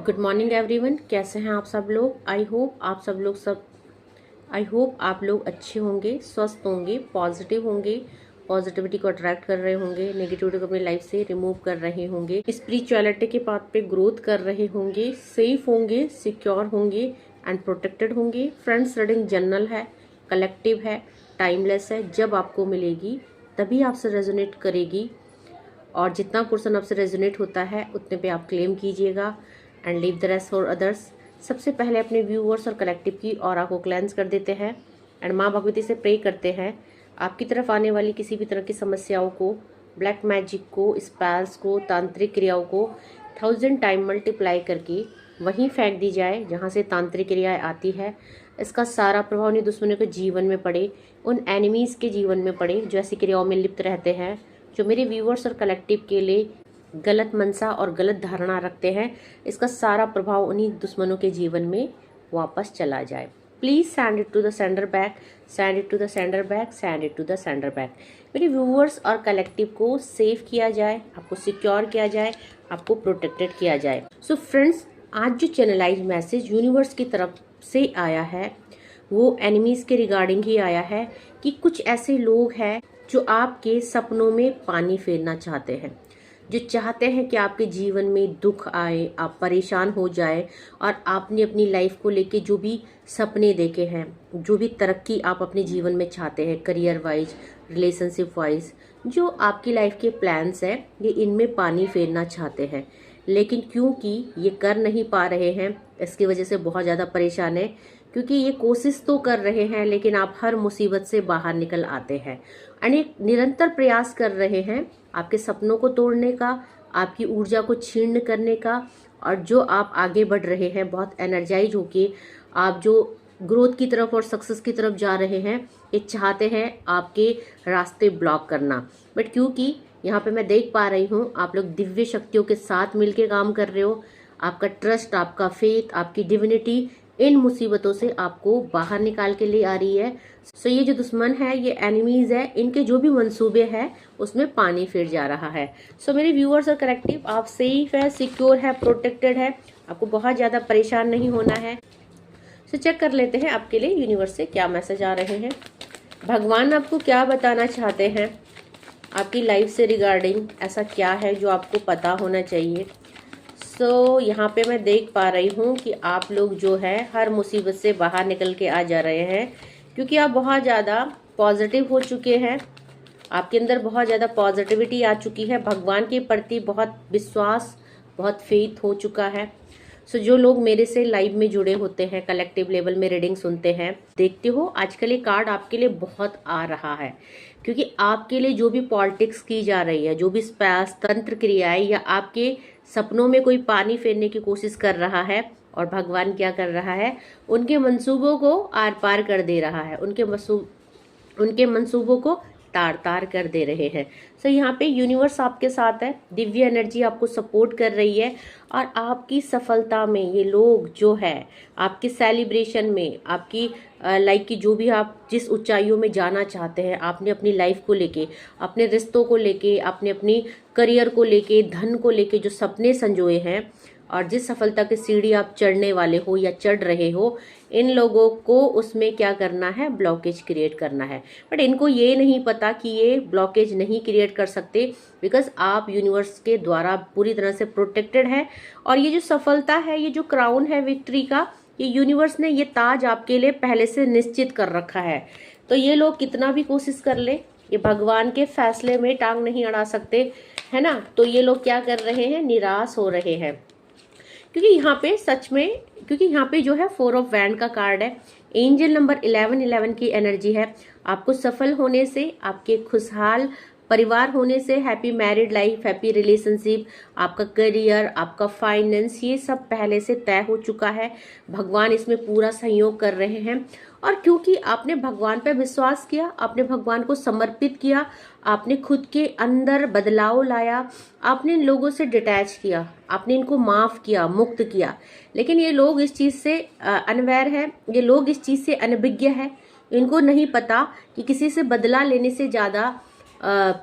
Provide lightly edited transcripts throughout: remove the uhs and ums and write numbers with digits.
Good morning everyone. कैसे हैं आप सब लोग? आई होप आप लोग अच्छे होंगे, स्वस्थ होंगे, पॉजिटिव होंगे, पॉजिटिविटी को अट्रैक्ट कर रहे होंगे, नेगेटिविटी को अपनी लाइफ से रिमूव कर रहे होंगे, स्पिरिचुअलिटी के पाथ पे ग्रोथ कर रहे होंगे, सेफ होंगे, सिक्योर होंगे एंड प्रोटेक्टेड होंगे। फ्रेंड्स, रीडिंग जनरल है, कलेक्टिव है, टाइमलेस है। जब आपको मिलेगी तभी आपसे रेजोनेट करेगी और जितना पोर्शन आपसे रेजोनेट होता है उतने पे आप क्लेम कीजिएगा and leave the rest for others. सबसे पहले अपने व्यूअर्स और कलेक्टिव की ऑरा को क्लेंस कर देते हैं एंड माँ भगवती से प्रे करते हैं आपकी तरफ आने वाली किसी भी तरह की समस्याओं को, ब्लैक मैजिक को, स्पेल्स को, तांत्रिक क्रियाओं को 1000 टाइम मल्टीप्लाई करके वहीं फेंक दी जाए जहाँ से तांत्रिक क्रियाएं आती है। इसका सारा प्रभाव उन्हीं दुश्मनों के जीवन में पड़े, उन एनिमीज़ के जीवन में पड़े जो ऐसी क्रियाओं में लिप्त रहते हैं, जो मेरे व्यूअर्स और कलेक्टिव के लिए गलत मनसा और गलत धारणा रखते हैं। इसका सारा प्रभाव उन्हीं दुश्मनों के जीवन में वापस चला जाए। Please send it to the sender back, send it to the sender back, send it to the sender back. मेरे व्यूअर्स और कलेक्टिव को सेव किया जाए, आपको सिक्योर किया जाए, आपको प्रोटेक्टेड किया जाए। सो फ्रेंड्स, आज जो चैनलाइज मैसेज यूनिवर्स की तरफ से आया है वो एनिमीज के रिगार्डिंग ही आया है कि कुछ ऐसे लोग हैं जो आपके सपनों में पानी फेरना चाहते हैं, जो चाहते हैं कि आपके जीवन में दुख आए, आप परेशान हो जाए और आपने अपनी लाइफ को लेके जो भी सपने देखे हैं, जो भी तरक्की आप अपने जीवन में चाहते हैं, करियर वाइज, रिलेशनशिप वाइज, जो आपकी लाइफ के प्लान्स हैं, ये इनमें पानी फेरना चाहते हैं। लेकिन क्योंकि ये कर नहीं पा रहे हैं, इसकी वजह से बहुत ज़्यादा परेशान है। क्योंकि ये कोशिश तो कर रहे हैं लेकिन आप हर मुसीबत से बाहर निकल आते हैं। अनेक निरंतर प्रयास कर रहे हैं आपके सपनों को तोड़ने का, आपकी ऊर्जा को छीन करने का, और जो आप आगे बढ़ रहे हैं बहुत एनर्जाइज होके, आप जो ग्रोथ की तरफ और सक्सेस की तरफ जा रहे हैं, ये चाहते हैं आपके रास्ते ब्लॉक करना। बट क्योंकि यहाँ पे मैं देख पा रही हूँ आप लोग दिव्य शक्तियों के साथ मिलके काम कर रहे हो, आपका ट्रस्ट, आपका फेथ, आपकी डिविनिटी इन मुसीबतों से आपको बाहर निकाल के ले आ रही है। सो ये जो दुश्मन है, ये एनिमीज है, इनके जो भी मंसूबे हैं उसमें पानी फिर जा रहा है। सो मेरे व्यूअर्स और कलेक्टिव, आप सेफ है, सिक्योर है, प्रोटेक्टेड है, आपको बहुत ज़्यादा परेशान नहीं होना है। सो चेक कर लेते हैं आपके लिए यूनिवर्स से क्या मैसेज आ रहे हैं, भगवान आपको क्या बताना चाहते हैं आपकी लाइफ से रिगार्डिंग। ऐसा क्या है जो आपको पता होना चाहिए। यहाँ पे मैं देख पा रही हूँ कि आप लोग जो है हर मुसीबत से बाहर निकल के आ जा रहे हैं, क्योंकि आप बहुत ज़्यादा पॉजिटिव हो चुके हैं, आपके अंदर बहुत ज़्यादा पॉजिटिविटी आ चुकी है, भगवान के प्रति बहुत विश्वास, बहुत फेथ हो चुका है। जो लोग मेरे से लाइव में जुड़े होते हैं, कलेक्टिव लेवल में रीडिंग सुनते हैं, देखते हो आजकल ये कार्ड आपके लिए बहुत आ रहा है, क्योंकि आपके लिए जो भी पॉलिटिक्स की जा रही है, जो भी स्पैस तंत्र क्रियाएं, या आपके सपनों में कोई पानी फेरने की कोशिश कर रहा है, और भगवान क्या कर रहा है, उनके मंसूबों को आर पार कर दे रहा है, उनके मंसूबों को तार तार कर दे रहे हैं। यहाँ पे यूनिवर्स आपके साथ है, दिव्य एनर्जी आपको सपोर्ट कर रही है, और आपकी सफलता में ये लोग जो है, आपके सेलिब्रेशन में, आपकी लाइफ की जो भी आप जिस ऊंचाइयों में जाना चाहते हैं, आपने अपनी लाइफ को लेके, अपने रिश्तों को लेके, आपने अपनी करियर को लेके, धन को लेके जो सपने संजोए हैं, और जिस सफलता की सीढ़ी आप चढ़ने वाले हो या चढ़ रहे हो, इन लोगों को उसमें क्या करना है, ब्लॉकेज क्रिएट करना है। बट इनको ये नहीं पता कि ये ब्लॉकेज नहीं क्रिएट कर सकते, बिकॉज आप यूनिवर्स के द्वारा पूरी तरह से प्रोटेक्टेड है। और ये जो सफलता है, ये जो क्राउन है विक्ट्री का, ये यूनिवर्स ने ये ताज आपके लिए पहले से निश्चित कर रखा है। तो ये लोग कितना भी कोशिश कर ले, ये भगवान के फैसले में टांग नहीं अड़ा सकते, है ना। तो ये लोग क्या कर रहे हैं, निराश हो रहे हैं, क्योंकि यहाँ पे सच में, क्योंकि यहाँ पे जो है 4 ऑफ वैंड का कार्ड है, एंजल नंबर 1111 की एनर्जी है। आपको सफल होने से, आपके खुशहाल परिवार होने से, happy married life, happy relationship, आपका करियर, आपका फाइनेंस, ये सब पहले से तय हो चुका है। भगवान इसमें पूरा सहयोग कर रहे हैं, और क्योंकि आपने भगवान पर विश्वास किया, आपने भगवान को समर्पित किया, आपने खुद के अंदर बदलाव लाया, आपने इन लोगों से डिटैच किया, आपने इनको माफ किया, मुक्त किया। लेकिन ये लोग इस चीज से अनअवेयर है, ये लोग इस चीज से अनभिज्ञ है। इनको नहीं पता कि किसी से बदला लेने से ज्यादा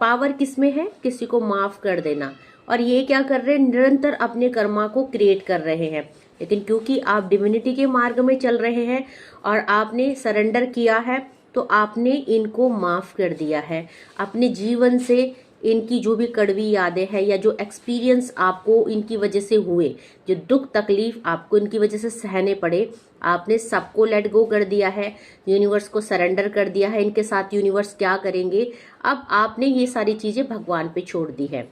पावर किस में है, किसी को माफ कर देना। और ये क्या कर रहे हैं, निरंतर अपने कर्मा को क्रिएट कर रहे हैं। लेकिन क्योंकि आप डिविनिटी के मार्ग में चल रहे हैं और आपने सरेंडर किया है, तो आपने इनको माफ कर दिया है। अपने जीवन से इनकी जो भी कड़वी यादें हैं या जो एक्सपीरियंस आपको इनकी वजह से हुए, जो दुख तकलीफ आपको इनकी वजह से सहने पड़े, आपने सबको लेट गो कर दिया है, यूनिवर्स को सरेंडर कर दिया है। इनके साथ यूनिवर्स क्या करेंगे, अब आपने ये सारी चीजें भगवान पे छोड़ दी है।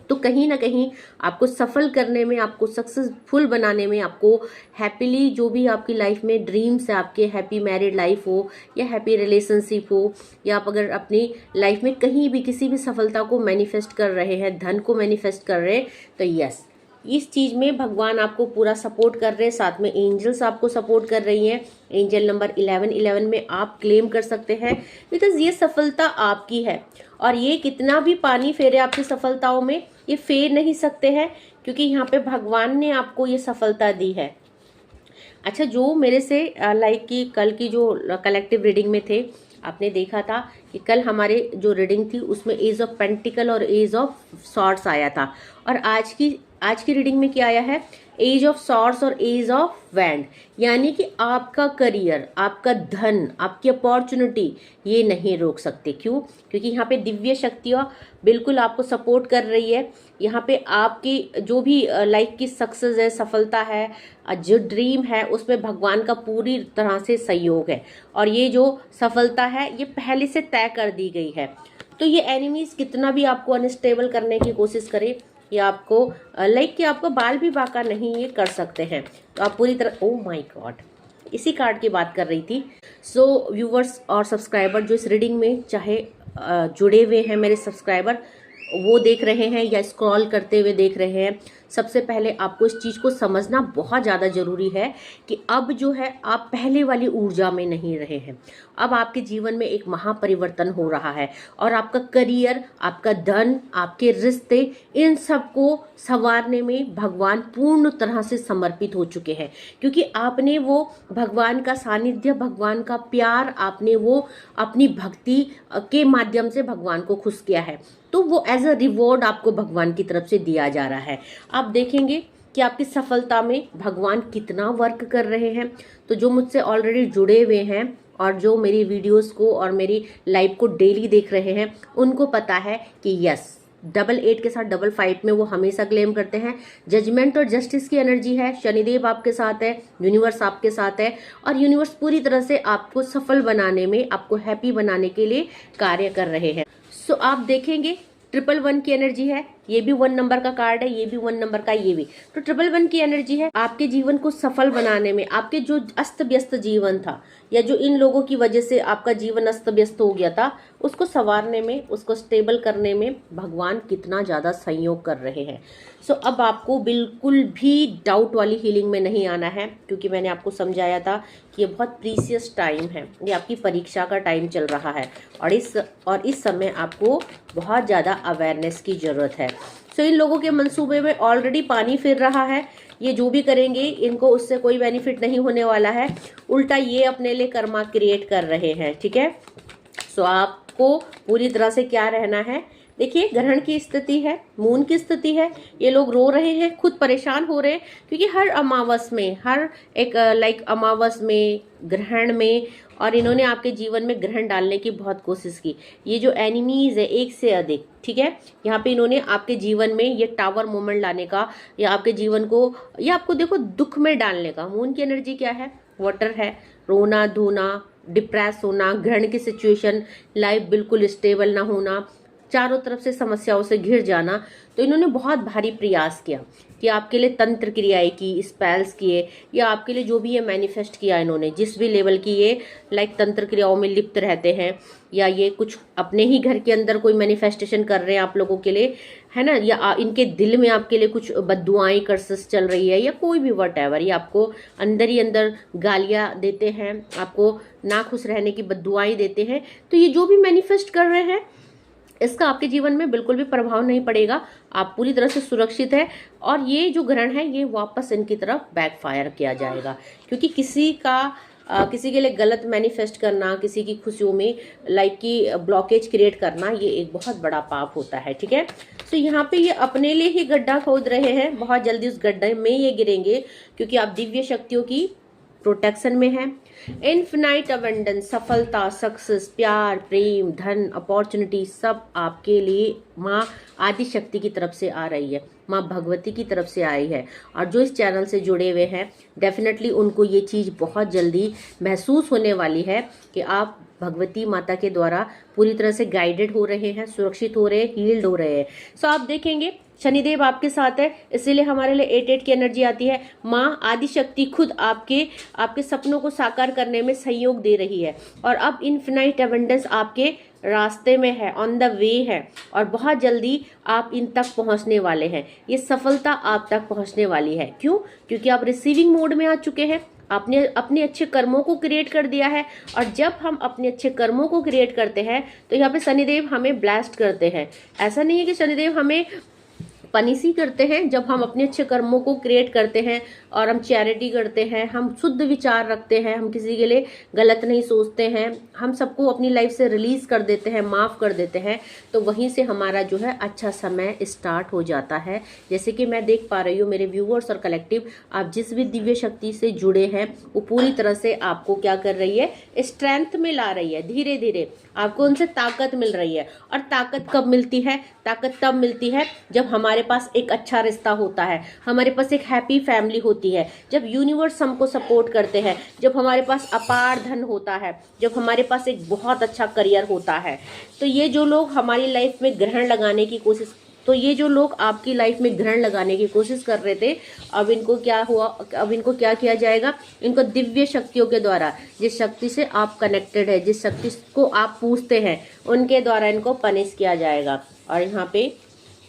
तो कहीं ना कहीं आपको सफल करने में, आपको सक्सेसफुल बनाने में, आपको हैप्पीली जो भी आपकी लाइफ में ड्रीम्स है, आपके हैप्पी मैरिड लाइफ हो या हैप्पी रिलेशनशिप हो, या आप अगर अपनी लाइफ में कहीं भी किसी भी सफलता को मैनिफेस्ट कर रहे हैं, धन को मैनिफेस्ट कर रहे हैं, तो यस, इस चीज में भगवान आपको पूरा सपोर्ट कर रहे हैं। साथ में एंजल्स आपको सपोर्ट कर रही हैं। एंजल नंबर 1111 में आप क्लेम कर सकते हैं, बिकॉज ये सफलता आपकी है। और ये कितना भी पानी फेरे आपकी सफलताओं में, ये फेर नहीं सकते हैं, क्योंकि यहाँ पे भगवान ने आपको ये सफलता दी है। अच्छा, जो मेरे से लाइक की कल की जो कलेक्टिव रीडिंग में थे, आपने देखा था कि कल हमारे जो रीडिंग थी उसमें एज ऑफ पेंटिकल और एज ऑफ सॉर्ड्स आया था, और आज की रीडिंग में क्या आया है, एज ऑफ सॉर्ड्स और एज ऑफ वैंड। यानी कि आपका करियर, आपका धन, आपकी अपॉर्चुनिटी ये नहीं रोक सकते। क्यों? क्योंकि यहाँ पे दिव्य शक्तियाँ बिल्कुल आपको सपोर्ट कर रही है। यहाँ पे आपकी जो भी लाइफ की सक्सेस है, सफलता है, जो ड्रीम है, उसमें भगवान का पूरी तरह से सहयोग है। और ये जो सफलता है ये पहले से तय कर दी गई है। तो ये एनिमीज कितना भी आपको अनस्टेबल करने की कोशिश करे, ये आपको लाइक कि आपको बाल भी बांका नहीं ये कर सकते हैं। तो आप पूरी तरह, ओ माय गॉड, इसी कार्ड की बात कर रही थी। सो व्यूवर्स और सब्सक्राइबर जो इस रीडिंग में चाहे जुड़े हुए हैं, मेरे सब्सक्राइबर वो देख रहे हैं या स्क्रॉल करते हुए देख रहे हैं, सबसे पहले आपको इस चीज़ को समझना बहुत ज़्यादा ज़रूरी है कि अब जो है आप पहले वाली ऊर्जा में नहीं रहे हैं। अब आपके जीवन में एक महापरिवर्तन हो रहा है और आपका करियर, आपका धन, आपके रिश्ते, इन सबको संवारने में भगवान पूर्ण तरह से समर्पित हो चुके हैं। क्योंकि आपने वो भगवान का सानिध्य, भगवान का प्यार, आपने वो अपनी भक्ति के माध्यम से भगवान को खुश किया है। तो वो एज अ रिवॉर्ड आपको भगवान की तरफ से दिया जा रहा है। आप देखेंगे कि आपकी सफलता में भगवान कितना वर्क कर रहे हैं। तो जो मुझसे ऑलरेडी जुड़े हुए हैं और जो मेरी वीडियोस को और मेरी लाइव को डेली देख रहे हैं, उनको पता है कि यस, 88 के साथ 55 में वो हमेशा क्लेम करते हैं। जजमेंट और जस्टिस की एनर्जी है, शनिदेव आपके साथ है, यूनिवर्स आपके साथ है, और यूनिवर्स पूरी तरह से आपको सफल बनाने में, आपको हैप्पी बनाने के लिए कार्य कर रहे हैं। सो आप देखेंगे 111 की एनर्जी है, ये भी 1 नंबर का कार्ड है, ये भी 1 नंबर का, ये भी। तो 111 की एनर्जी है आपके जीवन को सफल बनाने में, आपके जो अस्त व्यस्त जीवन था या जो इन लोगों की वजह से आपका जीवन अस्त व्यस्त हो गया था, उसको संवारने में, उसको स्टेबल करने में भगवान कितना ज्यादा सहयोग कर रहे हैं। सो अब आपको बिल्कुल भी डाउट वाली हीलिंग में नहीं आना है, क्योंकि मैंने आपको समझाया था कि ये बहुत प्रीसियस टाइम है, ये आपकी परीक्षा का टाइम चल रहा है और इस समय आपको बहुत ज़्यादा अवेयरनेस की ज़रूरत है। सो इन लोगों के मंसूबे में ऑलरेडी पानी फिर रहा है। ये जो भी करेंगे इनको उससे कोई बेनिफिट नहीं होने वाला है, उल्टा ये अपने लिए कर्मा क्रिएट कर रहे हैं। ठीक है, सो आपको पूरी तरह से क्या रहना है। देखिए, ग्रहण की स्थिति है, मून की स्थिति है, ये लोग रो रहे हैं, खुद परेशान हो रहे हैं, क्योंकि हर अमावस में, हर एक लाइक अमावस में, ग्रहण में, और इन्होंने आपके जीवन में ग्रहण डालने की बहुत कोशिश की। ये जो एनिमीज है एक से अधिक, ठीक है, यहाँ पे इन्होंने आपके जीवन में ये टावर मोमेंट लाने का, या आपके जीवन को, या आपको देखो दुख में डालने का। मून की एनर्जी क्या है, वाटर है, रोना धोना, डिप्रेस होना, ग्रहण की सिचुएशन, लाइफ बिल्कुल स्टेबल ना होना, चारों तरफ से समस्याओं से घिर जाना। तो इन्होंने बहुत भारी प्रयास किया कि आपके लिए तंत्र क्रियाएं की, स्पेल्स किए, या आपके लिए जो भी ये मैनिफेस्ट किया इन्होंने, जिस भी लेवल की ये लाइक तंत्र क्रियाओं में लिप्त रहते हैं, या ये कुछ अपने ही घर के अंदर कोई मैनिफेस्टेशन कर रहे हैं आप लोगों के लिए, है ना, या इनके दिल में आपके लिए कुछ बद्दुआएं, कर्सेस चल रही है, या कोई भी वटएवर, ये आपको अंदर ही अंदर गालियां देते हैं, आपको ना खुश रहने की बद्दुआएं देते हैं। तो ये जो भी मैनिफेस्ट कर रहे हैं, इसका आपके जीवन में बिल्कुल भी प्रभाव नहीं पड़ेगा, आप पूरी तरह से सुरक्षित है। और ये जो ग्रहण है ये वापस इनकी तरफ बैकफायर किया जाएगा, क्योंकि किसी का किसी के लिए गलत मैनिफेस्ट करना, किसी की खुशियों में लाइक की ब्लॉकेज क्रिएट करना, ये एक बहुत बड़ा पाप होता है। ठीक है, तो यहाँ पे ये अपने लिए ही गड्ढा खोद रहे हैं, बहुत जल्दी उस गड्ढे में ये गिरेंगे, क्योंकि आप दिव्य शक्तियों की प्रोटेक्शन में है। इनफिनाइट अबंडेंस, सफलता, सक्सेस, प्यार, प्रेम, धन, अपॉर्चुनिटी सब आपके लिए माँ आदि शक्ति की तरफ से आ रही है, माँ भगवती की तरफ से आई है। और जो इस चैनल से जुड़े हुए हैं डेफिनेटली उनको ये चीज़ बहुत जल्दी महसूस होने वाली है कि आप भगवती माता के द्वारा पूरी तरह से गाइडेड हो रहे हैं, सुरक्षित हो रहे हैं, हील्ड हो रहे हैं। सो आप देखेंगे शनिदेव आपके साथ है, इसीलिए हमारे लिए 8-8 की एनर्जी आती है। माँ आदि शक्ति खुद आपके सपनों को साकार करने में सहयोग दे रही है। और अब इनफिनाइट अबंडेंस आपके रास्ते में है, ऑन द वे है, और बहुत जल्दी आप इन तक पहुंचने वाले हैं। ये सफलता आप तक पहुंचने वाली है। क्यों? क्योंकि आप रिसीविंग मोड में आ चुके हैं, आपने अपने अच्छे कर्मों को क्रिएट कर दिया है। और जब हम अपने अच्छे कर्मों को क्रिएट करते हैं तो यहाँ पे शनिदेव हमें ब्लेस्ड करते हैं। ऐसा नहीं है कि शनिदेव हमें पनिश ही करते हैं। जब हम अपने अच्छे कर्मों को क्रिएट करते हैं और हम चैरिटी करते हैं, हम शुद्ध विचार रखते हैं, हम किसी के लिए गलत नहीं सोचते हैं, हम सबको अपनी लाइफ से रिलीज कर देते हैं, माफ कर देते हैं, तो वहीं से हमारा जो है अच्छा समय स्टार्ट हो जाता है। जैसे कि मैं देख पा रही हूँ मेरे व्यूअर्स और कलेक्टिव, आप जिस भी दिव्य शक्ति से जुड़े हैं वो पूरी तरह से आपको क्या कर रही है, स्ट्रेंथ में ला रही है। धीरे धीरे आपको उनसे ताकत मिल रही है। और ताकत कब मिलती है? ताकत तब मिलती है जब हमारे पास एक अच्छा रिश्ता होता है, हमारे पास एक हैप्पी फैमिली होती है, जब यूनिवर्स हमको सपोर्ट करते हैं, जब हमारे पास अपार धन होता है, जब हमारे पास एक बहुत अच्छा करियर होता है। तो ये जो लोग हमारी लाइफ में ग्रहण लगाने की कोशिश तो ये जो लोग आपकी लाइफ में ग्रहण लगाने की कोशिश कर रहे थे, अब इनको क्या हुआ? अब इनको क्या किया जाएगा? इनको दिव्य शक्तियों के द्वारा, जिस शक्ति से आप कनेक्टेड है, जिस शक्ति को आप पूजते हैं, उनके द्वारा इनको पनिश किया जाएगा। और यहाँ पे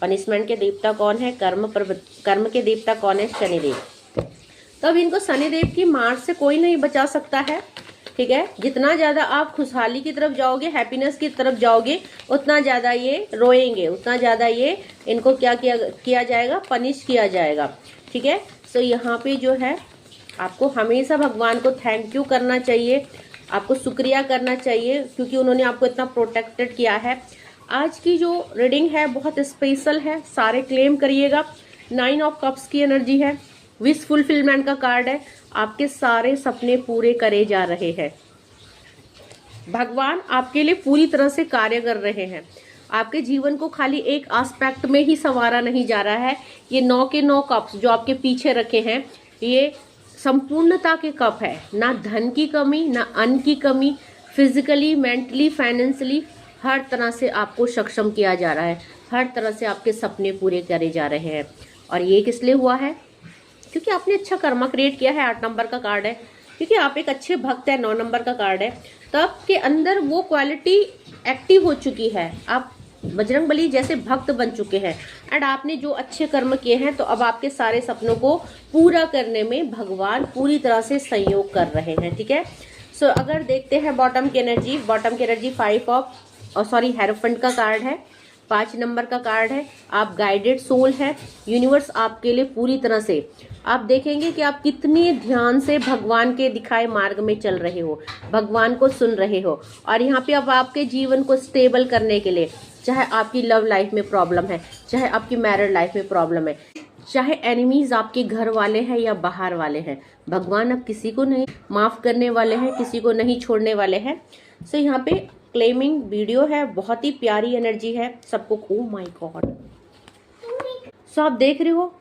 पनिशमेंट के देवता कौन है? कर्म के देवता कौन है? शनिदेव। तब इनको शनिदेव की मार से कोई नहीं बचा सकता है। ठीक है, जितना ज्यादा आप खुशहाली की तरफ जाओगे, हैप्पीनेस की तरफ जाओगे, उतना ज्यादा ये रोएंगे, उतना ज्यादा ये इनको क्या किया जाएगा? पनिश किया जाएगा। ठीक है, सो यहाँ पे जो है आपको हमेशा भगवान को थैंक यू करना चाहिए, आपको शुक्रिया करना चाहिए, क्योंकि उन्होंने आपको इतना प्रोटेक्टेड किया है। आज की जो रीडिंग है बहुत स्पेशल है, सारे क्लेम करिएगा। 9 ऑफ कप्स की एनर्जी है, विश फुलफिलमेंट का कार्ड है, आपके सारे सपने पूरे करे जा रहे हैं। भगवान आपके लिए पूरी तरह से कार्य कर रहे हैं। आपके जीवन को खाली एक एस्पेक्ट में ही संवारा नहीं जा रहा है। ये 9 के 9 कप्स जो आपके पीछे रखे हैं, ये संपूर्णता के कप है। ना धन की कमी, ना अन्न की कमी, फिजिकली, मेंटली, फाइनेंशियली हर तरह से आपको सक्षम किया जा रहा है, हर तरह से आपके सपने पूरे करे जा रहे हैं। और ये किस लिए हुआ है? क्योंकि आपने अच्छा कर्मा क्रिएट किया है। 8 नंबर का कार्ड है, क्योंकि आप एक अच्छे भक्त है। 9 नंबर का कार्ड है, तब के अंदर वो क्वालिटी एक्टिव हो चुकी है। आप बजरंगबली जैसे भक्त बन चुके हैं एंड आपने जो अच्छे कर्म किए हैं, तो अब आपके सारे सपनों को पूरा करने में भगवान पूरी तरह से सहयोग कर रहे हैं। ठीक है, सो अगर देखते हैं बॉटम की एनर्जी, 5 ऑफ हेरोफेंट का कार्ड है, 5 नंबर का कार्ड है। आप गाइडेड सोल है, यूनिवर्स आपके लिए पूरी तरह से, आप देखेंगे कि आप कितनी ध्यान से भगवान के दिखाए मार्ग में चल रहे हो, भगवान को सुन रहे हो। और यहाँ पे अब आपके जीवन को स्टेबल करने के लिए, चाहे आपकी लव लाइफ में प्रॉब्लम है, चाहे आपकी मैरिड लाइफ में प्रॉब्लम है, चाहे एनिमीज आपके घर वाले हैं या बाहर वाले हैं, भगवान अब किसी को नहीं माफ करने वाले हैं, किसी को नहीं छोड़ने वाले हैं। सो यहाँ पे क्लेमिंग वीडियो है, बहुत ही प्यारी एनर्जी है सबको। ओह माय गॉड, सो आप देख रहे हो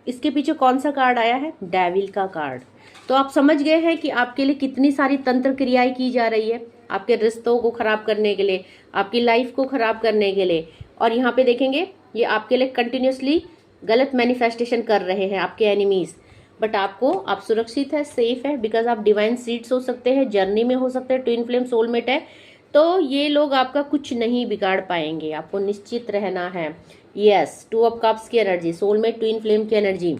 इसके पीछे कौन सा कार्ड आया है? डेविल का कार्ड। तो आप समझ गए हैं कि आपके लिए कितनी सारी तंत्र क्रियाएं की जा रही है, आपके रिश्तों को खराब करने के लिए, आपकी लाइफ को खराब करने के लिए। और यहाँ पे देखेंगे ये आपके लिए कंटिन्यूसली गलत मैनिफेस्टेशन कर रहे हैं आपके एनिमीज, बट आप सुरक्षित है, सेफ है, बिकॉज आप डिवाइन सीड्स हो सकते हैं, जर्नी में हो सकते हैं, ट्विन फ्लेम सोलमेट है, तो ये लोग आपका कुछ नहीं बिगाड़ पाएंगे। आपको निश्चित रहना है। यस, 2 ऑफ कप्स की एनर्जी, सोलमेट, ट्विन फ्लेम की एनर्जी,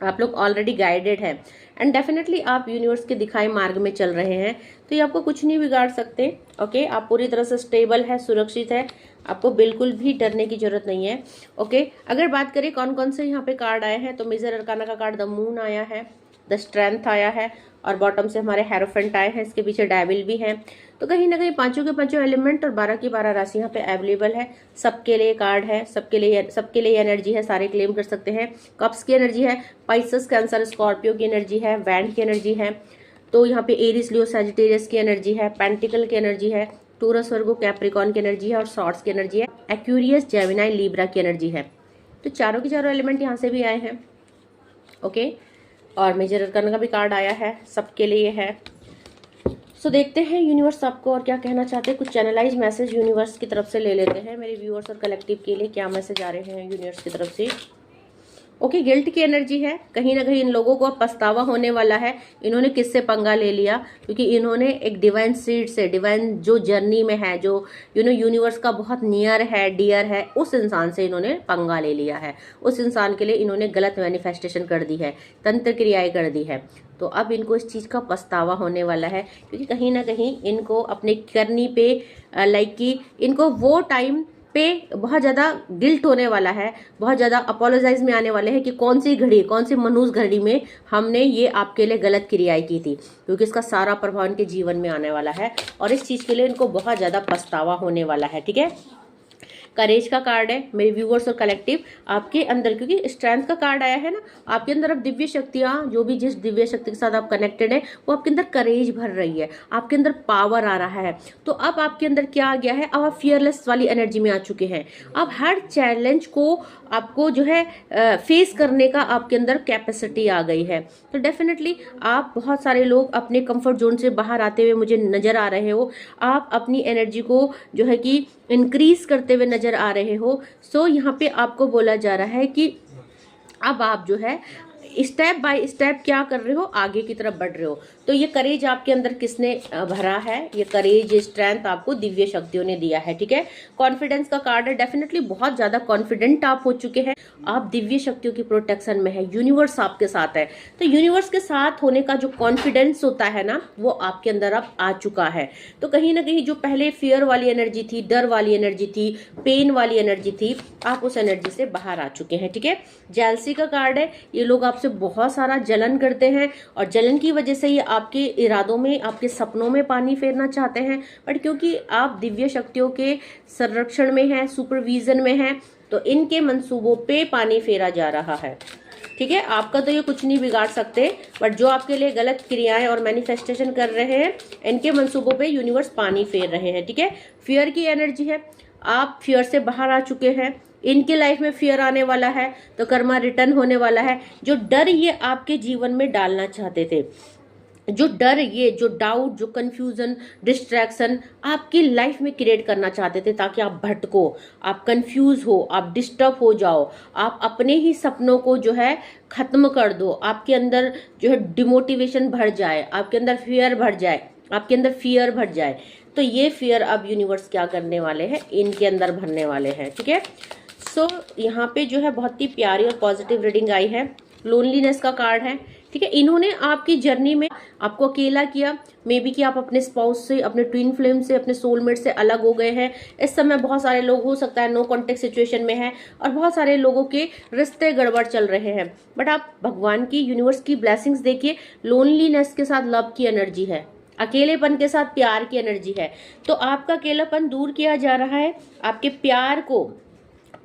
आप लोग ऑलरेडी गाइडेड है एंड डेफिनेटली आप यूनिवर्स के दिखाए मार्ग में चल रहे हैं, तो ये आपको कुछ नहीं बिगाड़ सकते। ओके, आप पूरी तरह से स्टेबल है, सुरक्षित है, आपको बिल्कुल भी डरने की जरूरत नहीं है। ओके, अगर बात करें कौन कौन से यहाँ पे कार्ड आए हैं, तो मेजर अरकाना का कार्ड द मून आया है, द स्ट्रेंथ आया है, और बॉटम से हमारे हेरोफेंट आए हैं, इसके पीछे डेविल भी है। तो कहीं ना कहीं पांचों के पांचों एलिमेंट और 12 की 12 राशि यहाँ पे अवेलेबल है। सबके लिए कार्ड है, सबके लिए एनर्जी है, सारे क्लेम कर सकते हैं। कप्स की एनर्जी है, पाइसेस कैंसर स्कॉर्पियो की एनर्जी है, वैंड की एनर्जी है। तो यहाँ पे एरिस लियो सजिटेरियस की एनर्जी है, पेंटिकल की एनर्जी है, टोरस वर्गो कैप्रिकॉन की एनर्जी है और सॉर्ड्स की एनर्जी है, एक्यूरियस जेमिनाई लिब्रा की एनर्जी है। तो चारों के चारों एलिमेंट यहाँ से भी आए हैं। ओके, और मेजर अरकाना का भी कार्ड आया है, सबके लिए है। सो देखते हैं यूनिवर्स आपको और क्या कहना चाहते हैं। कुछ चैनलाइज मैसेज यूनिवर्स की तरफ से ले लेते हैं। मेरे व्यूअर्स और कलेक्टिव के लिए क्या मैसेज आ रहे हैं यूनिवर्स की तरफ से। ओके, गिल्ट की एनर्जी है। कहीं ना कहीं इन लोगों को अब पछतावा होने वाला है, इन्होंने किससे पंगा ले लिया, क्योंकि इन्होंने एक डिवाइन सीड से, डिवाइन जो जर्नी में है, जो यूनिवर्स का बहुत नियर है, डियर है, उस इंसान से इन्होंने पंगा ले लिया है। उस इंसान के लिए इन्होंने गलत मैनिफेस्टेशन कर दी है, तंत्र क्रियाएं कर दी है। तो अब इनको इस चीज का पछतावा होने वाला है, क्योंकि कहीं ना कहीं इनको अपने करनी पे लाइक कि इनको वो टाइम पे बहुत ज़्यादा गिल्ट होने वाला है, बहुत ज़्यादा अपोलोजाइज में आने वाले हैं कि कौन सी घड़ी, कौन सी मनुष्य घड़ी में हमने ये आपके लिए गलत क्रियाएं की थी, क्योंकि इसका सारा प्रभाव इनके जीवन में आने वाला है और इस चीज़ के लिए इनको बहुत ज़्यादा पछतावा होने वाला है। ठीक है, करेज का कार्ड है मेरे व्यूअर्स और कलेक्टिव आपके अंदर, क्योंकि स्ट्रेंथ का कार्ड आया है ना, आपके अंदर अब दिव्य शक्तियां, जो भी जिस दिव्य शक्ति के साथ आप कनेक्टेड है, वो आपके अंदर करेज भर रही है, आपके अंदर पावर आ रहा है। तो अब आपके अंदर क्या आ गया है, अब आप फियरलेस वाली एनर्जी में आ चुके हैं। अब हर चैलेंज को आपको जो है फेस करने का आपके अंदर कैपेसिटी आ गई है। तो डेफिनेटली आप, बहुत सारे लोग अपने कंफर्ट जोन से बाहर आते हुए मुझे नजर आ रहे हो, आप अपनी एनर्जी को जो है कि इंक्रीज करते हुए नजर आ रहे हो। सो यहाँ पे आपको बोला जा रहा है कि अब आप जो है स्टेप बाय स्टेप क्या कर रहे हो, आगे की तरफ बढ़ रहे हो। तो ये करेज आपके अंदर किसने भरा है, ये करेज, ये स्ट्रेंथ आपको दिव्य शक्तियों ने दिया है। ठीक है, कॉन्फिडेंस का कार्ड है। डेफिनेटली बहुत ज्यादा कॉन्फिडेंट आप हो चुके हैं, आप दिव्य शक्तियों की प्रोटेक्शन में है, यूनिवर्स आपके साथ है। तो यूनिवर्स के साथ होने का जो कॉन्फिडेंस होता है ना, वो आपके अंदर अब आ चुका है। तो कहीं ना कहीं जो पहले फियर वाली एनर्जी थी, डर वाली एनर्जी थी, पेन वाली एनर्जी थी, आप उस एनर्जी से बाहर आ चुके हैं। ठीक है, जेलसी का कार्ड है। ये लोग आपसे बहुत सारा जलन करते हैं और जलन की वजह से ये आपके इरादों में, आपके सपनों में पानी फेरना चाहते हैं, बट क्योंकि आप दिव्य शक्तियों के संरक्षण में हैं, सुपरविजन में हैं, तो इनके मंसूबों पे पानी फेरा जा रहा है। ठीक है, आपका तो ये कुछ नहीं बिगाड़ सकते, बट जो आपके लिए गलत क्रियाएं और मैनिफेस्टेशन कर रहे हैं, इनके मंसूबों पे यूनिवर्स पानी फेर रहे हैं। ठीक है, फियर की एनर्जी है, आप फियर से बाहर आ चुके हैं, इनके लाइफ में फियर आने वाला है, तो कर्मा रिटर्न होने वाला है। जो डर ये आपके जीवन में डालना चाहते थे, जो डर, ये जो डाउट, जो कंफ्यूजन, डिस्ट्रैक्शन आपकी लाइफ में क्रिएट करना चाहते थे, ताकि आप भटको, आप कंफ्यूज हो, आप डिस्टर्ब हो जाओ, आप अपने ही सपनों को जो है खत्म कर दो, आपके अंदर जो है डिमोटिवेशन भर जाए, आपके अंदर फियर भर जाए, आपके अंदर फियर भर जाए। तो ये फियर अब यूनिवर्स क्या करने वाले हैं, इनके अंदर भरने वाले हैं। ठीक है, सो यहाँ पे जो है बहुत ही प्यारी और पॉजिटिव रीडिंग आई है। लोनलीनेस का कार्ड है। ठीक है, इन्होंने आपकी जर्नी में आपको अकेला किया, मे बी कि आप अपने स्पाउस से, अपने ट्विन फ्लेम से, अपने सोलमेट से अलग हो गए हैं। इस समय बहुत सारे लोग, हो सकता है नो कॉन्टेक्ट सिचुएशन में है और बहुत सारे लोगों के रिश्ते गड़बड़ चल रहे हैं, बट आप भगवान की, यूनिवर्स की ब्लेसिंग्स देखिए। लोनलीनेस के साथ लव की एनर्जी है, अकेलेपन के साथ प्यार की एनर्जी है। तो आपका अकेलापन दूर किया जा रहा है, आपके प्यार को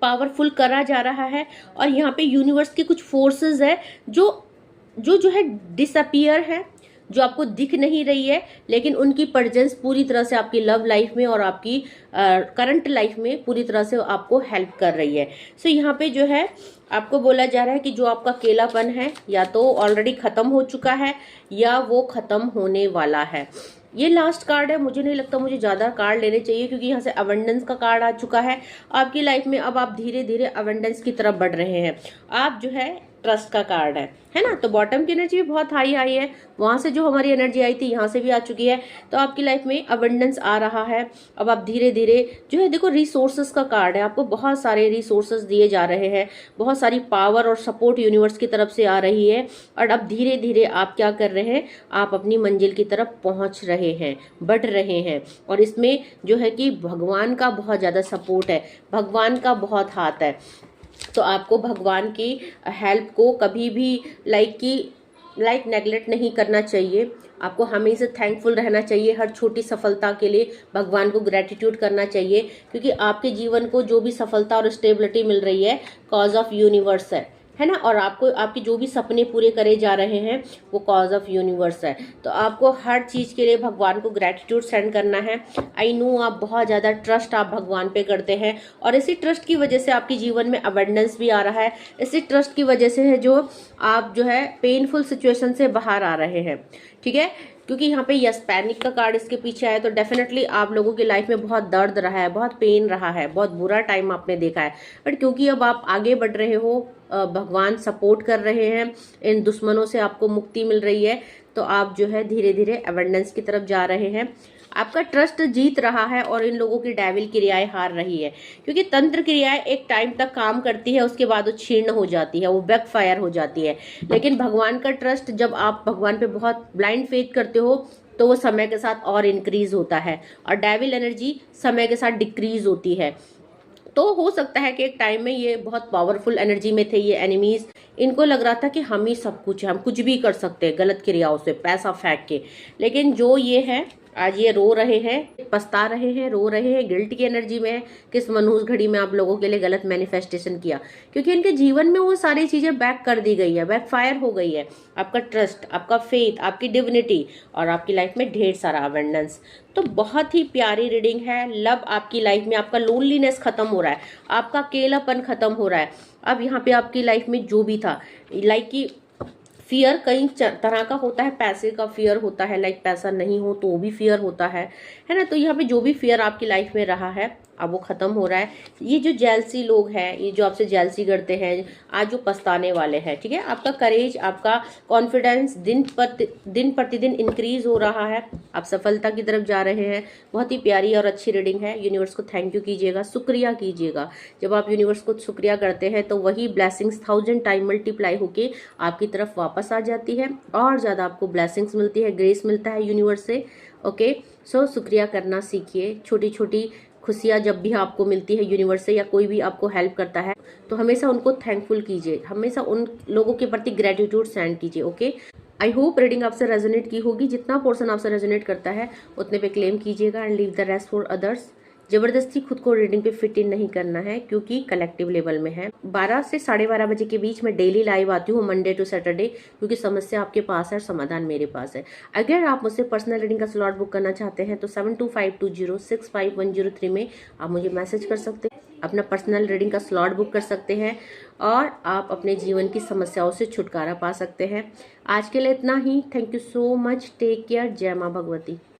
पावरफुल करा जा रहा है। और यहाँ पे यूनिवर्स की कुछ फोर्सेस है जो है डिसअपियर है, जो आपको दिख नहीं रही है, लेकिन उनकी प्रेजेंस पूरी तरह से आपकी लव लाइफ में और आपकी करंट लाइफ में पूरी तरह से आपको हेल्प कर रही है। सो यहाँ पे जो है आपको बोला जा रहा है कि जो आपका अकेलापन है, या तो ऑलरेडी खत्म हो चुका है या वो खत्म होने वाला है। ये लास्ट कार्ड है, मुझे नहीं लगता मुझे ज्यादा कार्ड लेने चाहिए, क्योंकि यहाँ से अवेंडेंस का कार्ड आ चुका है आपकी लाइफ में। अब आप धीरे धीरे अवेंडेंस की तरफ बढ़ रहे हैं। आप जो है ट्रस्ट का कार्ड है ना, तो बॉटम की एनर्जी भी बहुत हाई आई है, वहां से जो हमारी एनर्जी आई थी यहाँ से भी आ चुकी है। तो आपकी लाइफ में अवेंडेंस आ रहा है। अब आप धीरे धीरे जो है, देखो रिसोर्सेस का कार्ड है, आपको बहुत सारे रिसोर्सेस दिए जा रहे हैं, बहुत सारी पावर और सपोर्ट यूनिवर्स की तरफ से आ रही है। और अब धीरे धीरे आप क्या कर रहे हैं, आप अपनी मंजिल की तरफ पहुंच रहे हैं, बढ़ रहे हैं। और इसमें जो है कि भगवान का बहुत ज्यादा सपोर्ट है, भगवान का बहुत हाथ है। तो आपको भगवान की हेल्प को कभी भी लाइक कि लाइक नेगलेक्ट नहीं करना चाहिए, आपको हमेशा थैंकफुल रहना चाहिए हर छोटी सफलता के लिए, भगवान को ग्रेटिट्यूड करना चाहिए, क्योंकि आपके जीवन को जो भी सफलता और स्टेबिलिटी मिल रही है कॉज ऑफ यूनिवर्स है ना। और आपको आपके जो भी सपने पूरे करे जा रहे हैं वो कॉज ऑफ यूनिवर्स है। तो आपको हर चीज के लिए भगवान को ग्रेटिट्यूड सेंड करना है। आई नो आप बहुत ज्यादा ट्रस्ट आप भगवान पे करते हैं, और इसी ट्रस्ट की वजह से आपके जीवन में अबंडेंस भी आ रहा है। इसी ट्रस्ट की वजह से है जो आप जो है पेनफुल सिचुएशन से बाहर आ रहे हैं, ठीक है। क्योंकि यहाँ पे यस पैनिक का कार्ड इसके पीछे आया, तो डेफिनेटली आप लोगों की लाइफ में बहुत दर्द रहा है, बहुत पेन रहा है, बहुत बुरा टाइम आपने देखा है। बट क्योंकि अब आप आगे बढ़ रहे हो, भगवान सपोर्ट कर रहे हैं, इन दुश्मनों से आपको मुक्ति मिल रही है, तो आप जो है धीरे धीरे एबंडेंस की तरफ जा रहे हैं। आपका ट्रस्ट जीत रहा है और इन लोगों की डेविल क्रियाएं हार रही है, क्योंकि तंत्र क्रियाएं एक टाइम तक काम करती है, उसके बाद वो क्षीण हो जाती है, वो बैकफायर हो जाती है। लेकिन भगवान का ट्रस्ट, जब आप भगवान पे बहुत ब्लाइंड फेथ करते हो, तो वो समय के साथ और इंक्रीज होता है, और डेविल एनर्जी समय के साथ डिक्रीज होती है। तो हो सकता है कि एक टाइम में ये बहुत पावरफुल एनर्जी में थे ये एनिमीज, इनको लग रहा था कि हम ही सब कुछ है, हम कुछ भी कर सकते हैं गलत क्रियाओं से पैसा फेंक के। लेकिन जो ये है आज ये रो रहे हैं, पछता रहे हैं, रो रहे हैं, गिल्ट की एनर्जी में है, किस मनहूस घड़ी में आप लोगों के लिए गलत मैनिफेस्टेशन किया, क्योंकि इनके जीवन में वो सारी चीजें बैक कर दी गई है, बैकफायर हो गई है। आपका ट्रस्ट, आपका फेथ, आपकी डिविनिटी, और आपकी लाइफ में ढेर सारा अबंडेंस। तो बहुत ही प्यारी रीडिंग है। लव आपकी लाइफ में, आपका लोनलीनेस खत्म हो रहा है, आपका अकेलापन खत्म हो रहा है। अब यहाँ पे आपकी लाइफ में जो भी था, लाइक की फियर कई तरह का होता है, पैसे का फियर होता है, लाइक पैसा नहीं हो तो भी फियर होता है ना। तो यहाँ पे जो भी फियर आपकी लाइफ में रहा है अब वो खत्म हो रहा है। ये जो जेलसी लोग हैं, ये जो आपसे जेलसी करते हैं, आज जो पछताने वाले हैं, ठीक है, आपका करेज, आपका कॉन्फिडेंस दिन प्रतिदिन इंक्रीज हो रहा है, आप सफलता की तरफ जा रहे हैं। बहुत ही प्यारी और अच्छी रीडिंग है। यूनिवर्स को थैंक यू कीजिएगा, शुक्रिया कीजिएगा। जब आप यूनिवर्स को शुक्रिया करते हैं तो वही ब्लेसिंग्स 1000 टाइम मल्टीप्लाई होके आपकी तरफ वापस आ जाती है, और ज्यादा आपको ब्लेसिंग्स मिलती है, ग्रेस मिलता है यूनिवर्स से। ओके, सो शुक्रिया करना सीखिए। छोटी छोटी खुशियाँ जब भी आपको मिलती है यूनिवर्स से, या कोई भी आपको हेल्प करता है, तो हमेशा उनको थैंकफुल कीजिए, हमेशा उन लोगों के प्रति ग्रेटिट्यूड सेंड कीजिए। ओके, आई होप रीडिंग आपसे रेजोनेट की होगी। जितना पोर्शन आपसे रेजोनेट करता है उतने पे क्लेम कीजिएगा, and leave the rest for others. जबरदस्ती खुद को रीडिंग पे फिट इन नहीं करना है, क्योंकि कलेक्टिव लेवल में है। 12 से 12:30 बजे के बीच में डेली लाइव आती हूँ, मंडे टू सैटरडे, क्योंकि समस्या आपके पास है, समाधान मेरे पास है। अगर आप मुझसे पर्सनल रीडिंग का स्लॉट बुक करना चाहते हैं तो 7252065103 में आप मुझे मैसेज कर सकते हैं, अपना पर्सनल रीडिंग का स्लॉट बुक कर सकते हैं, और आप अपने जीवन की समस्याओं से छुटकारा पा सकते हैं। आज के लिए इतना ही। Thank you so much, take care, जय माँ भगवती।